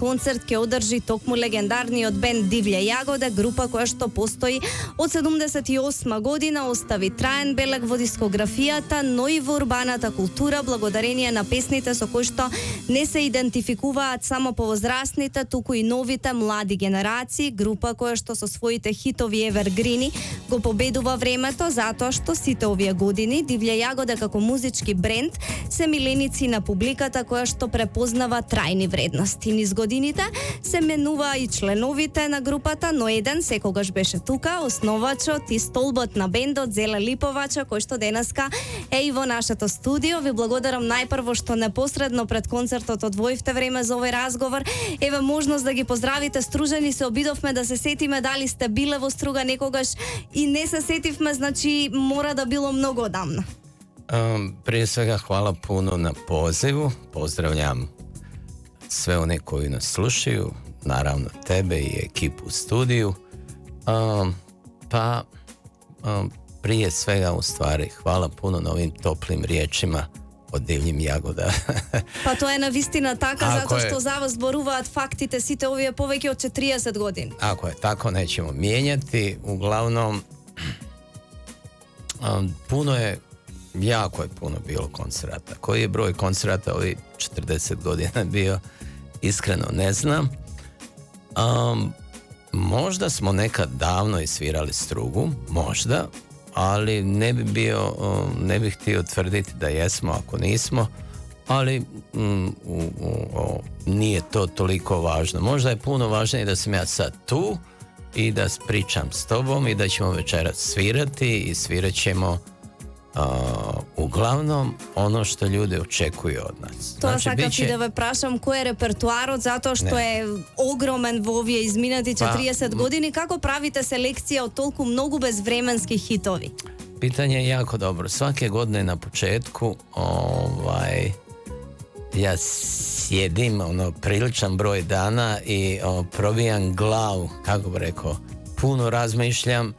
Концерт ќе одржи токму легендарниот бенд Дивља Јагода, група која што постои од 78 година, остави траен белег во дискографијата, но и во урбаната култура, благодарение на песните со кои што не се идентификуваат само повозрастните, туку и новите млади генерации, група која што со своите хитови евергрини го победува времето, затоа што сите овие години Дивља Јагода како музички бренд се миленици на публиката која што препознава трајни вредности. Низ годините се менува и членовите на групата, но еден секогаш беше тука, основачот и столбот на бендот Зеле Липовача, кој што денеска е и во нашето студио. Ви благодарам најпрво што непосредно пред концертот одвоивте време за овој разговор. Еве можност да ги поздравите стружани, се обидовме да се сетиме дали сте биле во Струга некогаш и не се сетивме, значи мора да било многу одамна. Prije svega hvala puno na pozivu, pozdravljam sve one koji nas slušaju, naravno tebe i ekipu u studiju. Prije svega u stvari hvala puno na ovim toplim riječima od Divljim Jagoda. Па тоа е навистина така, затоа што за вас зборуваат фактите сите овие повеќе од 40 години. Ako je tako, nećemo mijenjati. Uglavnom, jako je puno bilo koncerata. Koji je broj koncerata ovih 40 godina bio, iskreno ne znam. Možda smo nekad davno isvirali Strugu, možda, ali ne bih htio tvrditi da jesmo ako nismo, ali nije to toliko važno. Možda je puno važnije da sam ja sad tu i da pričam s tobom i da ćemo večeras svirati i svirat ćemo uglavnom ono što ljudi očekuju od nas. Тоа сакав и да ве прашам, кој е репертуарот, затоа што е огромен во овие изминати 40 години. Како правите селекција од толку многу безвременски хитови? Pitanje je jako dobro. Svake godine na početku ja sjedim priličan broj dana i probijam glavu, kako bi rekao, puno razmišljam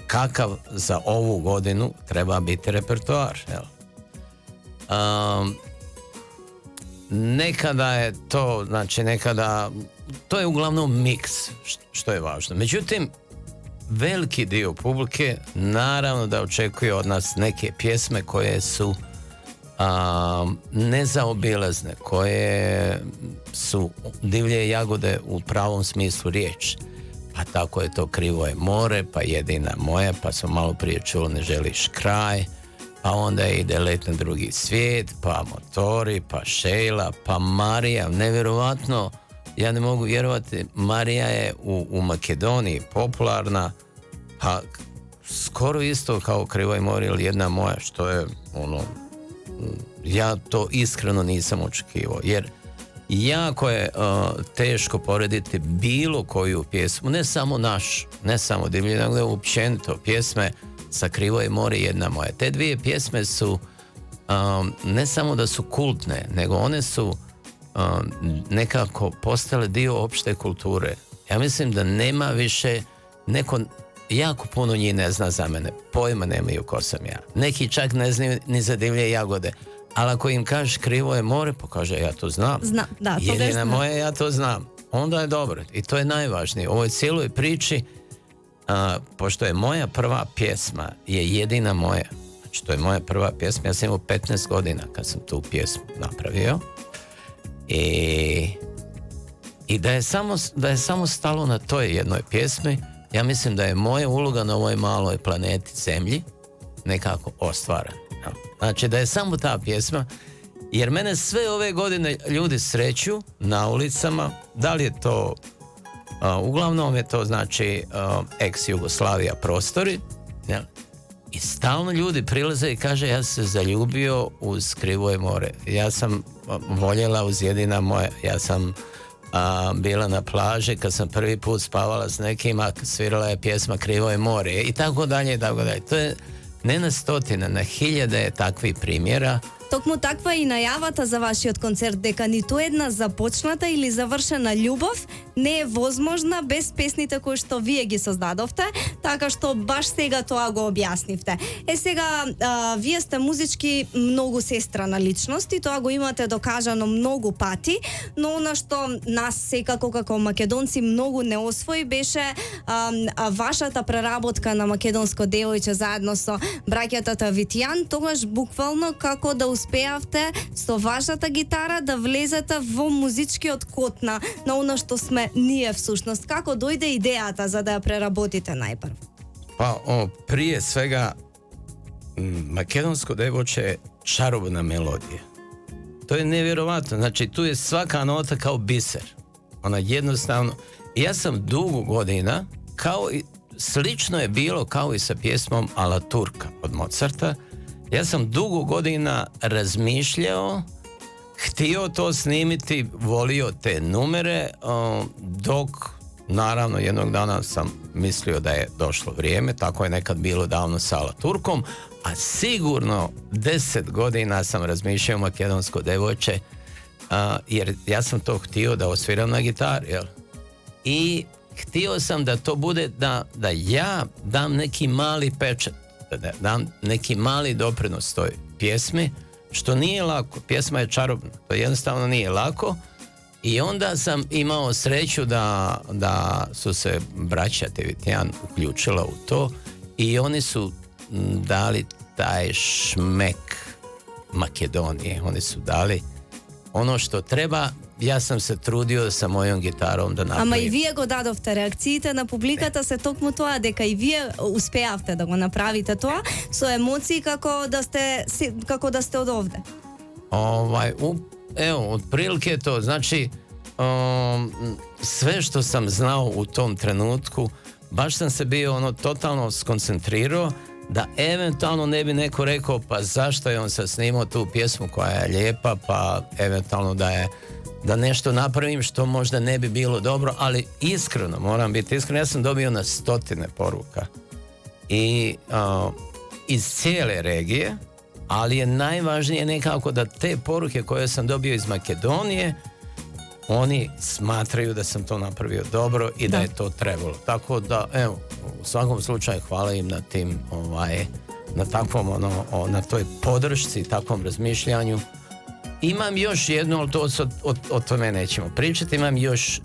kakav za ovu godinu treba biti repertoar. Nekada je to, to je uglavnom miks, što je važno. Međutim, veliki dio publike naravno da očekuje od nas neke pjesme koje su nezaobilazne, koje su Divlje Jagode u pravom smislu riječi. Pa tako je to Krivo je more, pa Jedina moja, pa smo malo prije čuli Ne želiš kraj, pa onda ide Let na drugi svijet, pa Motori, pa Šejla, pa Marija. Nevjerovatno, ja ne mogu vjerovati, Marija je u Makedoniji popularna, pa skoro isto kao Krivo je more ili Jedna moja, što je ja to iskreno nisam očekivao, jer jako je teško porediti bilo koju pjesmu, ne samo naš, ne samo Divlje, nego općenito pjesme sa Krivo je more, Jedna moja. Te dvije pjesme su ne samo da su kultne, nego one su nekako postale dio opšte kulture. Ja mislim da nema više, jako puno njih ne zna za mene, pojma nemaju ko sam ja. Neki čak ne znaju ni za Divlje Jagode. Ali ako im kažeš Krivo je more, pa kaže ja to znam. Jedina moja, ja to znam. Onda je dobro. I to je najvažnije. U ovoj cijeloj priči, pošto je moja prva pjesma je Jedina moja. Znači, to je moja prva pjesma. Ja sam imao 15 godina kad sam tu pjesmu napravio. I da je samo stalo na toj jednoj pjesmi, ja mislim da je moja uloga na ovoj maloj planeti Zemlji nekako ostvarena. Znači da je samo ta pjesma, jer mene sve ove godine ljudi sreću na ulicama, da li je to, uglavnom je to znači ex-Jugoslavija prostori, i stalno ljudi prilaze i kaže ja se zaljubio uz Krivo je more, ja sam voljela uz Jedina moja, ja sam bila na plaži kad sam prvi put spavala s nekima, svirala je pjesma Krivo je more i tako dalje i tako dalje. To je ne na stotine, na hiljade takvih primjera. Токму таква и најавата за вашиот концерт дека ниту една започната или завршена љубов не е возможна без песните кои што вие ги создадовте, така што баш сега тоа го објаснивте. Сега, вие сте музички многу сестрана личност и тоа го имате докажано многу пати, но она што нас секако како македонци многу не освои беше вашата преработка на македонско девојче заедно со браќата Тавитијан, тогаш буквално како да успеавте со вашата гитара да влезете во музичкиот код на она што сме ние всушност. Како дојде идејата за да ја преработите најпрво? Pa, prije svega, makedonsko devojče je čarobna melodija. To je nevjerovatno. Znači, tu je svaka nota kao biser. Ona jednostavno... Ja sam dugo godina, slično je bilo kao i sa pjesmom Ala Turka od Mozarta. Ja sam dugo godina razmišljao, htio to snimiti, volio te numere, dok naravno jednog dana sam mislio da je došlo vrijeme, tako je nekad bilo davno sa Ala Turkom, a sigurno 10 godina sam razmišljao makedonsko devojče, jer ja sam to htio da osviram na gitari, jel? I htio sam da to bude da ja dam neki mali pečat, da dam neki mali doprinos toj pjesmi, što nije lako. Pjesma je čarobna, to jednostavno nije lako. I onda sam imao sreću da su se braća Tevitjan uključila u to i oni su dali taj šmek Makedonije. Oni su dali ono što treba. Ja sam se trudio sa mojom gitarom da napravim. Ама и вие го дадовте, реакциите на публиката се токму тоа, дека и вие успеавте да го направите тоа со емоции како да сте од овде. Evo, otprilike to, znači sve što sam znao u tom trenutku, baš sam se bio totalno skoncentrirao da eventualno ne bi neko rekao pa zašto je on sad snimao tu pjesmu koja je lijepa, pa eventualno da nešto napravim što možda ne bi bilo dobro, ali iskreno, moram biti iskren, ja sam dobio na 100 poruka i iz cijele regije, ali je najvažnije nekako da te poruke koje sam dobio iz Makedonije, oni smatraju da sam to napravio dobro i da je to trebalo. Tako da, evo, u svakom slučaju hvala im na tim, na takvom, na toj podršci, takvom razmišljanju. Imam još jednu, ali o tome nećemo pričati, imam još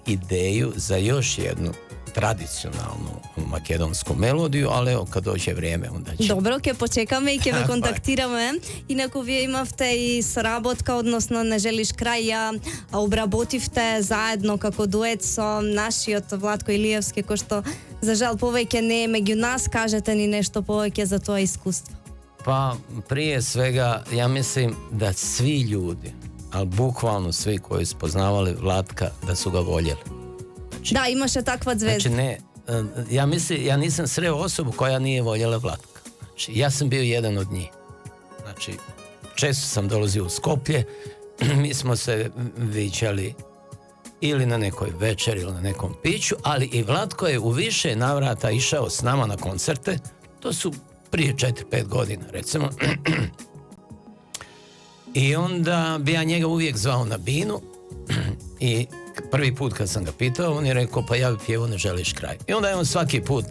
ideju za još jednu tradicionalnu makedonsku melodiju, ali evo kad dođe vrijeme onda će. Добро, ќе почекаме и ќе ве контактираме. Инаку вие имавте и соработка, односно Не желиш крај, ја обработивте заедно како дует со нашиот Владко Илиевски, кој што за жал повеќе не е меѓу нас. Кажете ни нешто повеќе за тоа искуство. Pa prije svega ja mislim da svi ljudi, ali bukvalno svi koji su poznavali Vlatka, da su ga voljeli. Znači, da, imаше takva zvezda. Znači ja nisam sreo osobu koja nije voljela Vlatka. Znači, ja sam bio jedan od njih. Znači, često sam dolazio u Skoplje, mi smo se viđali ili na nekoj večeri ili na nekom piću, ali i Vlatko je u više navrata išao s nama na koncerte. To su prije 4-5 godina, recimo. I onda bi ja njega uvijek zvao na binu i prvi put kad sam ga pitao, on je rekao, pa ja bi pjevao Ne želiš kraj. I onda je on svaki put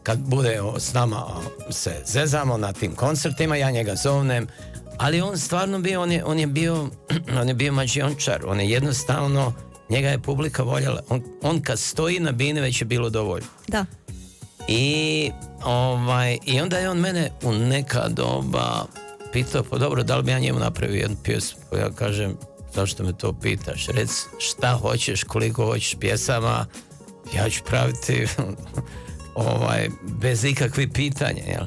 kad bude s nama se zezamo na tim koncertima, ja njega zovnem, ali on stvarno bio, on je bio mađiončar, on je jednostavno, njega je publika voljela. On kad stoji na bini već je bilo dovoljno. Da. I onda je on mene u neka doba pitao, pa dobro, da li bi ja njemu napravio jednu pjesmu? Pa ja kažem, zašto me to pitaš? Rec šta hoćeš, koliko hoćeš pjesama, ja ću praviti bez ikakvih pitanja, jel?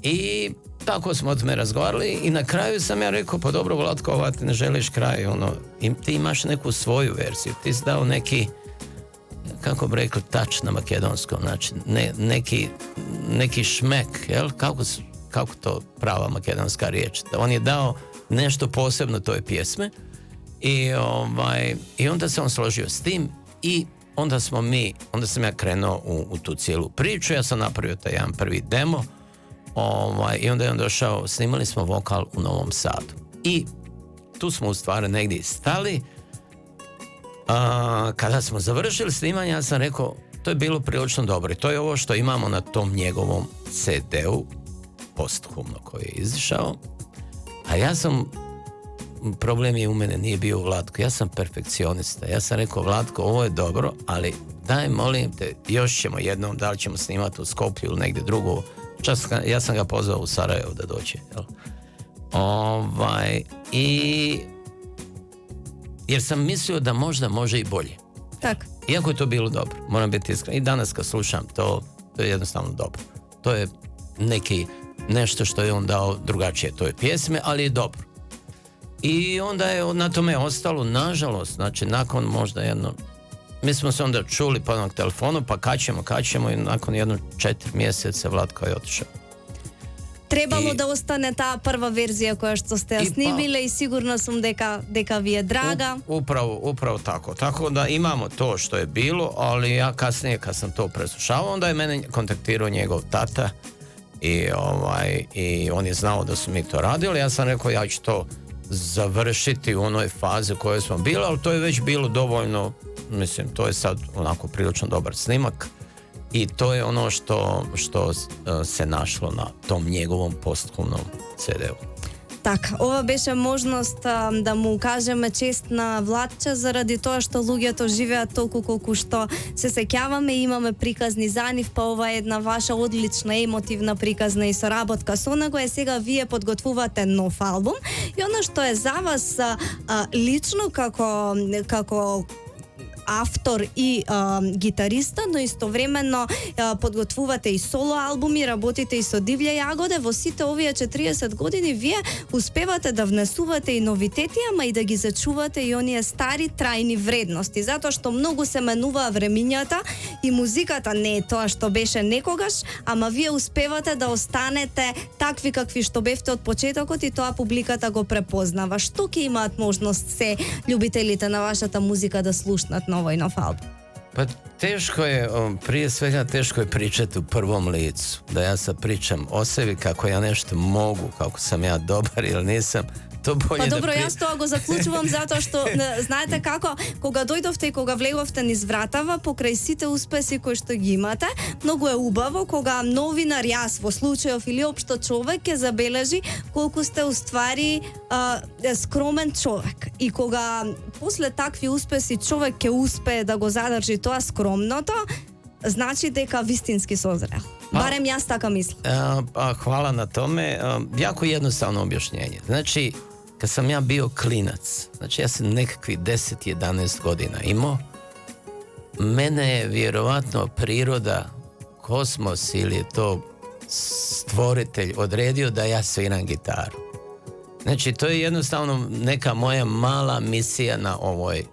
I tako smo o tome razgovarali i na kraju sam ja rekao, pa dobro, Vlatko, ti Ne želiš kraj, ti imaš neku svoju verziju, ti si dao neki, kako bi rekli, touch na makedonskom, znači neki šmek, jel? Kako to prava makedonska riječ? On je dao nešto posebno toj pjesme i onda se on složio s tim i onda sam ja krenuo u tu cijelu priču. Ja sam napravio taj jedan prvi demo I onda je on došao, snimali smo vokal u Novom Sadu. I tu smo u stvari negdje stali. Kada smo završili snimanje, ja sam rekao, to je bilo prilično dobro. I to je ovo što imamo na tom njegovom CD-u, posthumno, koji je izišao. A ja sam, problem je u mene, nije bio u Vlatku, ja sam perfekcionista. Ja sam rekao, Vlatko, ovo je dobro, ali daj, molim te, još ćemo jednom, da li ćemo snimati u Skoplju ili negdje drugo. Ja sam ga pozvao u Sarajevo da dođe. Jel? Jer sam mislio da možda može i bolje. Tak. Iako je to bilo dobro, moram biti iskren. I danas kad slušam to je jednostavno dobro. To je nešto što je on dao drugačije toj pjesme, ali je dobro. I onda je na tome ostalo, nažalost, znači nakon možda mi smo se onda čuli po onom telefonu, pa kaćemo i nakon 4 mjeseca Vlatko je otišao. Trebalo da ostane ta prva verzija koja što ste ja snimile i sigurno sam deka vi je draga. Upravo tako. Tako da imamo to što je bilo, ali ja kasnije kad sam to preslušavao, onda je mene kontaktirao njegov tata i on je znao da su mi to radili. Ja sam rekao, ja ću to završiti u onoj fazi u kojoj smo bili, ali to je već bilo dovoljno, mislim, to je sad onako prilično dobar snimak. I to je ono što se našlo na tom njegovom posthumnom CD-u. Так, ова беше можност да му кажеме чест на Владче заради тоа што луѓето живеат толку колку што се сеќаваме и имаме приказни за нив, па ова е една ваша одлична емотивна приказна и соработка со него е сега вие подготвувате нов албум и она што е за вас лично како автор и гитариста, но истовремено подготвувате и соло албуми, работите и со Дивља Јагода. Во сите овие 40 години вие успевате да внесувате и новитети, ама и да ги зачувате и оние стари трајни вредности, затоа што многу се менуваа времињата и музиката не е тоа што беше некогаш, ама вие успевате да останете такви какви што бевте од почетокот и тоа публиката го препознава. Што ќе имаат можност се љубителите на вашата музика да слушнат na ovaj nov album? Pa teško je, prije svega teško je pričati u prvom licu. Da ja sad pričam o sebi kako ja nešto mogu, kako sam ja dobar ili nisam. To bolje pa dobro, јас тоа го заклучувам затоа што знаете како, кога дојдовте и кога влеговте низ вратава покрај сите успеси кои што ги имате, многу е убаво кога новинар, јас во случајов или општо човек ќе забележи колку сте уствари скромен човек. И кога после такви успеси човек ќе успее да го задржи тоа скромното, значи дека вистински созрел. Барем јас така мислам. Hvala na tome. Jako jednostavno objašnjenje. Znači, kad sam ja bio klinac, znači ja sam nekakvih 10-11 godina imao, mene je vjerovatno priroda, kosmos ili je to stvoritelj odredio da ja sviram gitaru. Znači, to je jednostavno neka moja mala misija na ovoj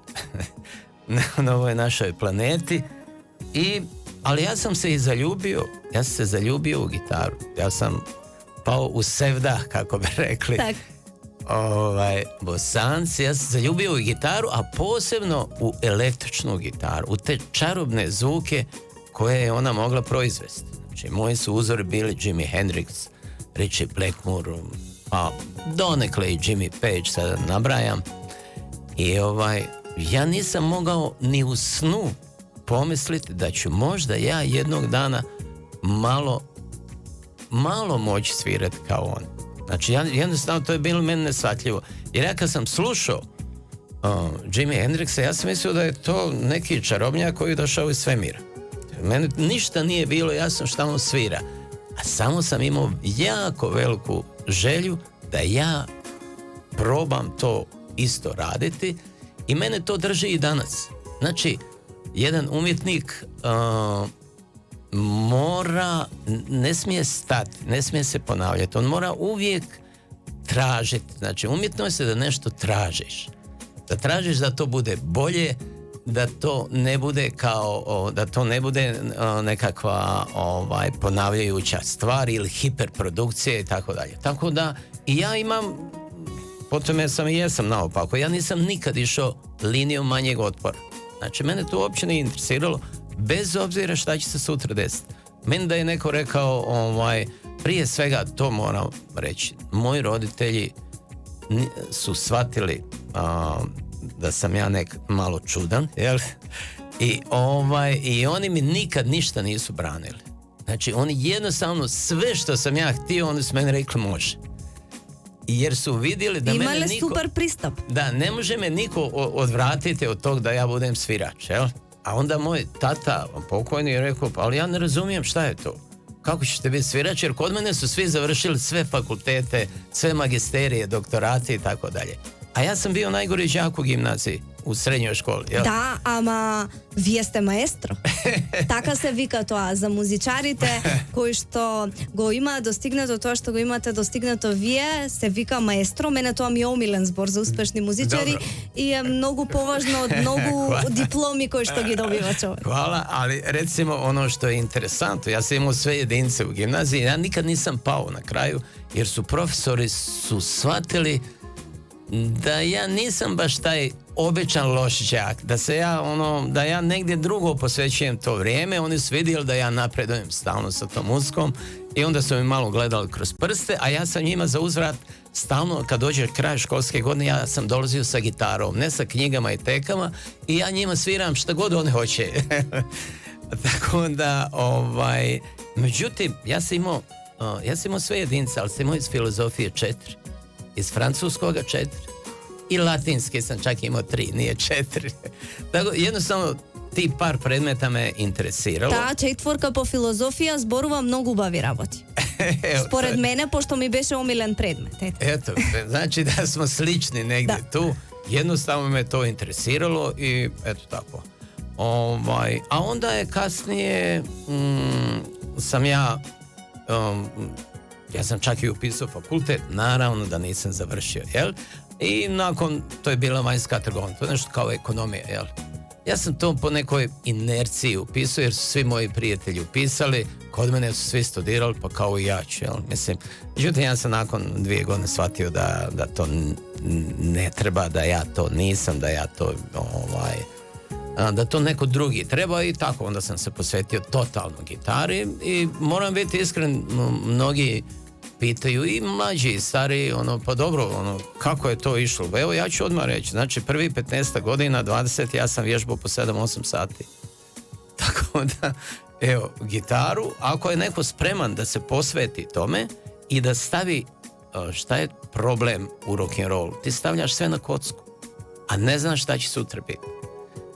našoj planeti. Ali ja sam se i zaljubio, u gitaru. Ja sam pao u sevdah, kako bi rekli. Tak. Bosanci, ja sam se zaljubio u gitaru, a posebno u električnu gitaru, u te čarobne zvuke koje je ona mogla proizvesti. Znači, moji su uzori bili Jimi Hendrix, Ritchie Blackmore, pa donekle i Jimmy Page, sada nabrajam. I ja nisam mogao ni u snu pomisliti da ću možda ja jednog dana malo moći svirati kao on. Znači, jednostavno to je bilo meni neshvatljivo. Jer ja kad sam slušao Jimi Hendrixa, ja sam mislio da je to neki čarobnjak koji je došao iz svemira. Meni ništa nije bilo jasno šta on svira. A samo sam imao jako veliku želju da ja probam to isto raditi i mene to drži i danas. Znači, jedan umjetnik ne smije stati, ne smije se ponavljati. On mora uvijek tražiti. Znači, umjetnost je da nešto tražiš. Da tražiš da to bude bolje, da to ne bude nekakva ponavljajuća stvar ili hiperprodukcija i tako dalje. Tako da i ja imam, potom jesam naopako, ja nisam nikad išao linijom manjeg otpora. Znači, mene to uopće nije interesiralo, bez obzira šta će se sutra desiti. Meni da je neko rekao prije svega to moram reći. Moji roditelji su shvatili da sam ja malo čudan, jel? I oni mi nikad ništa nisu branili. Znači, oni jednostavno sve što sam ja htio, oni su meni rekli može. Jer su vidjeli da imali mene niko... super pristup. Da, ne može me niko odvratiti od tog da ja budem svirač, jel? A onda moj tata, pokojni, je rekao, pa ali ja ne razumijem šta je to. Kako ćete biti svirač? Jer kod mene su svi završili sve fakultete, sve magisterije, doktorate i tako dalje. A ja sam bio najgori đak u gimnaziji, u srednjoj školi. Jel? Da, ама вие сте маестро. Така се вика тоа за музичарите кои што го имаат достигнато тоа што го имате достигнато вие, се вика маестро. Мене тоа ми е омилен збор за успешни музичари. Добро. И е многу поважно од многу дипломи кои што ги добива човек. Hvala, ali recimo ono što je interesantno, ja sam imao sve jedinice u gimnaziji, ja nikad nisam pao na kraju, jer su profesori shvatili da ja nisam baš taj običan loš đak, da ja negdje drugo posvećujem to vrijeme. Oni su vidjeli da ja napredujem stalno sa tom muzikom i onda su mi malo gledali kroz prste, a ja sam njima za uzvrat stalno, kad dođe kraj školske godine, ja sam dolazio sa gitarom, ne sa knjigama i tekama, i ja njima sviram šta god oni hoće. Tako da, međutim, ja sam imao sve jedinice, ali sam imao iz filozofije 4, iz francuskoga 4, i latinski sam čak imao 3, nije 4. Tako, jednostavno, ti par predmeta me interesiralo. Таа четворка по филозофија зборува многу убави работи. Според мене, пошто ми беше омилен предмет. Eto, znači da smo slični negdje tu. Jednostavno me to interesiralo i eto tako. A onda je kasnije sam ja sam čak i upisao fakultet, naravno da nisam završio, jel? I nakon, to je bila vanjska trgovina, to je nešto kao ekonomija, jel? Ja sam to po nekoj inerciji upisao, jer su svi moji prijatelji upisali, kod mene su svi studirali, pa kao i ja ću, jel? Mislim, međutim, ja sam nakon 2 godine shvatio da to ne treba, da ja to nisam, da ja to, da to neko drugi treba, i tako onda sam se posvetio totalno gitari. I moram biti iskren, mnogi pitaju, i mlađi i stari, pa dobro, kako je to išlo? Evo, ja ću odmah reći, znači prvi 15 godina, 20, ja sam vježbao po 7-8 sati. Tako da, evo, gitaru, ako je neko spreman da se posveti tome i da stavi, šta je problem u rock'n'rollu? Ti stavljaš sve na kocku, a ne znaš šta će sutra biti.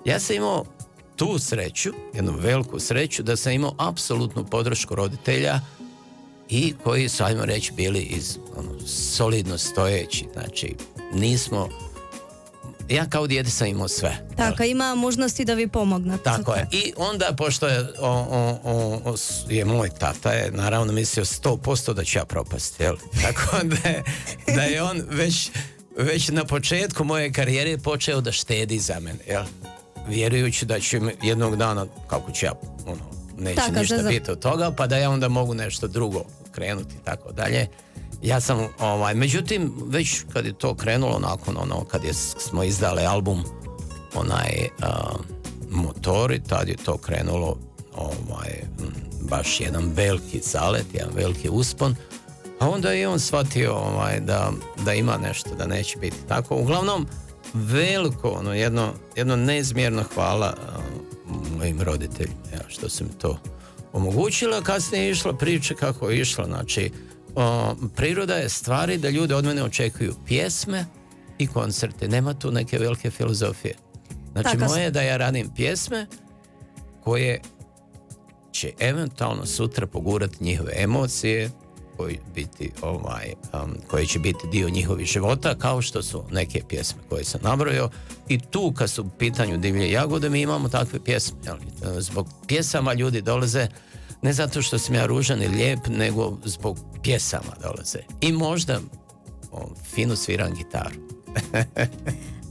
Ja sam imao tu sreću, jednu veliku sreću, da sam imao apsolutnu podršku roditelja, i koji su, ajmo reći, bili solidno stojeći. Znači, nismo... Ja kao dijete sam imao sve. Tako, ima možnosti da vi pomognete. Tako je. I onda, pošto je moj tata, je naravno mislio 100% da ću ja propasti, jel? Tako da je on već na početku moje karijere počeo da štedi za mene, jel? Vjerujući da ću jednog dana, kako ću ja, neće ništa biti od toga, pa da ja onda mogu nešto drugo krenuti, tako dalje. Ja sam, međutim, već kad je to krenulo, nakon kad smo izdali album, Motori, tad je to krenulo, baš jedan veliki zalet, jedan veliki uspon, a onda je on shvatio da ima nešto, da neće biti tako. Uglavnom, veliko, jedno neizmjerno hvala mojim roditeljima, što su mi to omogućila. Kasnije je išla priča kako je išla. Znači, priroda je stvari da ljudi od mene očekuju pjesme i koncerte. Nema tu neke velike filozofije. Znači, moje je da ja radim pjesme koje će eventualno sutra pogurati njihove emocije, koji će biti dio njihovih života, kao što su neke pjesme koje sam nabrojao. I tu, kad su u pitanju Divlje jagode, mi imamo takve pjesme. Zbog pjesama ljudi dolaze, ne zato što sam ja ružan i lijep, nego zbog pjesama dolaze. I možda fino sviram gitaru.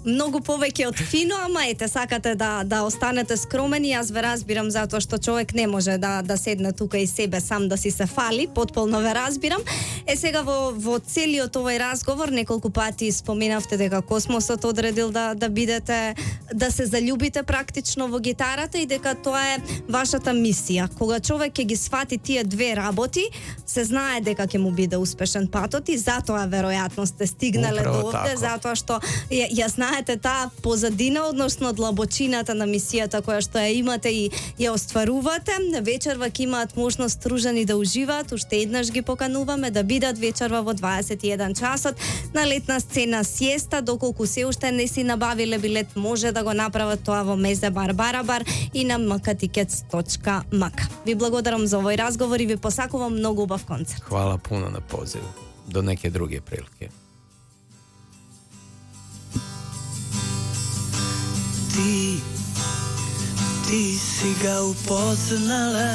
многу повеќе од фино, ама ете, сакате да останете скромени, јас ве разбирам затоа што човек не може да седне тука и себе сам да си се фали, потполно ве разбирам. Сега во целиот овој разговор неколку пати споменавте дека Космосот одредил да бидете, да се заљубите практично во гитарата и дека тоа е вашата мисија. Кога човек ќе ги свати тие две работи, се знае дека ќе му биде успешен патот и затоа веројатно сте стигнале Управо до овде, тако. затоа што ја знаете таа позадина, односно длабочината на мисијата која што ја имате и ја остварувате. Вечерва ќе имаат можност стружени да уживаат, уште еднаш ги покануваме да бидат вечерва во 21 часот на летна сцена Сиеста. Доколку се уште не си набавиле билет, може да го направат тоа во Мезе бар Барабар и на mktickets.mk. Ви благодарам за овој разговор и ви посакувам многу убав концерт. Hvala puno na pozivu. Do neke druge prilike. Ti si ga upoznala